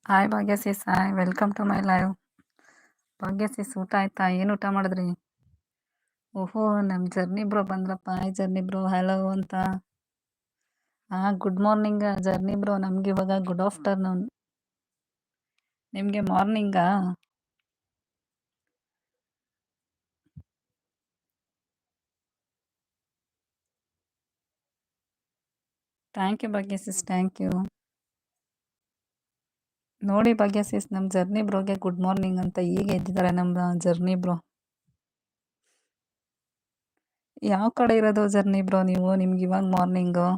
Hi Bhagya sis, hi welcome to my live. Bhagya sis, ಊಟ ಆಯ್ತಾ? ಏನು ಊಟ ಮಾಡಿದ್ರಿ? ಓಹೋ, ನಮ್ಮ ಜರ್ನಿ ಬ್ರೋ ಬಂದ್ರಪ್ಪ. ಹಾಯ್ ಜರ್ನಿ ಬ್ರೋ, ಹಲೋ ಅಂತ. Good morning journey bro. ನಮ್ಗೆ ಇವಾಗ ಗುಡ್ ಆಫ್ಟರ್ನೂನ್. ನಿಮ್ಗೆ ಮಾರ್ನಿಂಗಾ? Thank you Bhagya Sis, thank you. ನೋಡಿ ಭಾಗ್ಯ ಸಿಸ್, ನಮ್ಮ ಜರ್ನಿ ಬ್ರೋಗೆ ಗುಡ್ ಮಾರ್ನಿಂಗ್ ಅಂತ ಈಗ ಎದ್ದಿದ್ದಾರೆ ನಮ್ಮ ಜರ್ನಿ ಬ್ರೋ. ಯಾವ ಕಡೆ ಇರೋದು ಜರ್ನಿ ಬ್ರೋ ನೀವು? ನಿಮ್ಗೆ ಇವಾಗ ಮಾರ್ನಿಂಗು?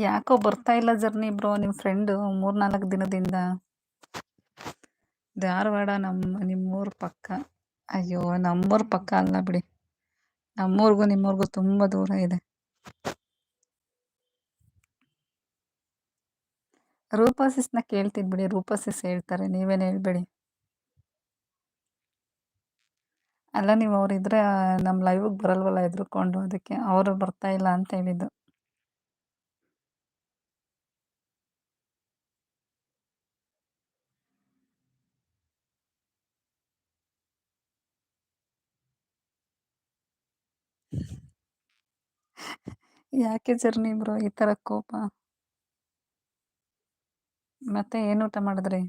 ಯಾಕೋ ಬರ್ತಾ ಇಲ್ಲ ಜರ್ನಿ ಬ್ರೋ ನಿಮ್ಮ ಫ್ರೆಂಡು 3-4 ದಿನದಿಂದ. ಧಾರವಾಡ ನಿಮ್ಮೂರ ಪಕ್ಕ. ಅಯ್ಯೋ, ನಮ್ಮೂರ ಪಕ್ಕ ಅಲ್ಲ ಬಿಡಿ. ನಮ್ಮೂರ್ಗೂ ನಿಮ್ಮೂರ್ಗೂ ತುಂಬ ದೂರ ಇದೆ. ರೂಪಸಿಸ್ನ ಕೇಳ್ತೀನಿ ಬಿಡಿ, ರೂಪಸಿಸ್ ಹೇಳ್ತಾರೆ, ನೀವೇನು ಹೇಳ್ಬೇಡಿ. ಅಲ್ಲ, ನೀವು ಅವರಿದ್ರೆ ನಮ್ಮ ಲೈವ್ಗೆ ಬರಲ್ವಲ್ಲ ಹೆದರ್ಕೊಂಡು, ಅದಕ್ಕೆ ಅವರು ಬರ್ತಾ ಇಲ್ಲ ಅಂತ ಹೇಳಿದ್ದು. ಯಾಕೆ ಜರ್ನಿ ಬ್ರೋ ಈ ಥರ ಕೋಪ? ಮತ್ತೆ ಏನು ಊಟ ಮಾಡಿದ್ರಿ?